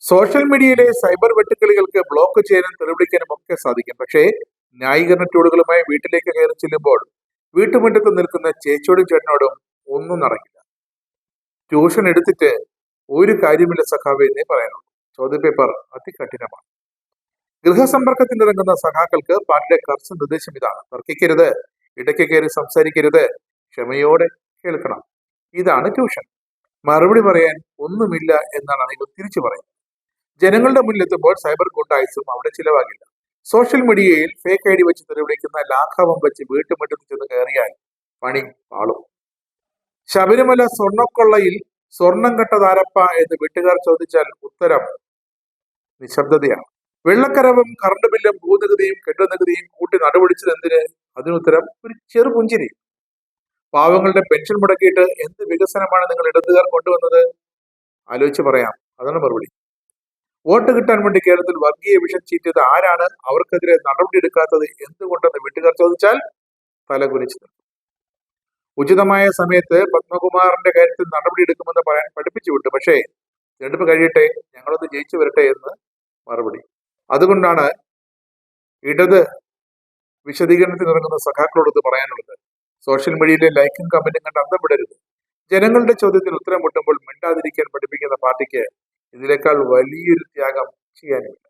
Social മീഡിയയിലെ cyber വെട്ടുക്കിളികൾക്ക് block ചെയ്യാനും തെളിവിടിക്കാനും ഒക്കെ സാധിക്കും. പക്ഷേ ന്യായീകരണ ടൂളുകളുമായി വീട്ടിലേക്ക് കയറി ചെല്ലുമ്പോൾ വീട്ടുമുറ്റത്ത് നിൽക്കുന്ന ചേച്ചിയോടും ചേട്ടനോടും ഒന്നും നടക്കില്ല. ട്യൂഷൻ എടുത്തിട്ട് ഒരു കാര്യമില്ല സഖാവേ എന്നേ പറയാനുള്ളൂ. ചോദ്യപേപ്പർ അതികഠിനമാണ്. ഗൃഹസമ്പർക്കത്തിന് ഇറങ്ങുന്ന സഖാക്കൾക്ക് പാർട്ടിയുടെ കർശന നിർദ്ദേശം ഇതാണ്: തർക്കിക്കരുത്, ഇടയ്ക്ക് കയറി സംസാരിക്കരുത്, ക്ഷമയോടെ കേൾക്കണം. ഇതാണ് ട്യൂഷൻ. മറുപടി പറയാൻ ഒന്നുമില്ല എന്നാണ് അണികൾ തിരിച്ചു പറയുന്നത്. ജനങ്ങളുടെ മുന്നിലെത്തുമ്പോൾ സൈബർ ഗുണ്ടായിസും അവിടെ ചിലവാകില്ല. സോഷ്യൽ മീഡിയയിൽ ഫേക്ക് ഐ ഡി വെച്ച് തെളിവിളിക്കുന്ന ലാഘവം വെച്ച് വീട്ടുമുറ്റത്ത് ചെന്ന് കയറിയാൽ പണി പാളും. ശബരിമല സ്വർണ്ണക്കൊള്ളയിൽ സ്വർണം കെട്ടതാരപ്പ എന്ന് വീട്ടുകാർ ചോദിച്ചാൽ ഉത്തരം നിശബ്ദതയാണ്. വെള്ളക്കരവും കറണ്ട് ബില്ലും ഭൂനികുതിയും കെട്ടുനികുതിയും കൂട്ടി നടുപിടിച്ചത് എന്തിന്? അതിനുത്തരം ഒരു ചെറുപുഞ്ചിരി. പാവങ്ങളുടെ പെൻഷൻ മുടക്കിയിട്ട് എന്ത് വികസനമാണ് നിങ്ങൾ ഇടതുകാർ കൊണ്ടുവന്നത്? ആലോചിച്ച് പറയാം. അതാണ് മറുപടി. വോട്ട് കിട്ടാൻ വേണ്ടി കേരളത്തിൽ വർഗീയ വിഷം ചീറ്റിയത് ആരാണ്? അവർക്കെതിരെ നടപടിയെടുക്കാത്തത് എന്തുകൊണ്ടെന്ന് വീട്ടുകാർ ചോദിച്ചാൽ തലകുനിച്ചു നിൽക്കും. ഉചിതമായ സമയത്ത് പത്മകുമാറിന്റെ കാര്യത്തിൽ നടപടിയെടുക്കുമെന്ന് പറയാൻ പഠിപ്പിച്ചു വിട്ടു. പക്ഷേ തെരഞ്ഞെടുപ്പ് കഴിയട്ടെ, ഞങ്ങളൊന്ന് ജയിച്ചു വരട്ടെ എന്ന് മറുപടി. അതുകൊണ്ടാണ് ഇടത് വിശദീകരണത്തിന് ഇറങ്ങുന്ന സഖാക്കളോട് പറയാനുള്ളത്: സോഷ്യൽ മീഡിയയിലെ ലൈക്കും കമന്റും കണ്ട് അന്തം വിടരുത്. ജനങ്ങളുടെ ചോദ്യത്തിന് ഉത്തരം മുട്ടുമ്പോൾ മിണ്ടാതിരിക്കാൻ പഠിപ്പിക്കുന്ന പാർട്ടിക്ക് ഇതിനേക്കാൾ വലിയൊരു ത്യാഗം ചെയ്യാനില്ല.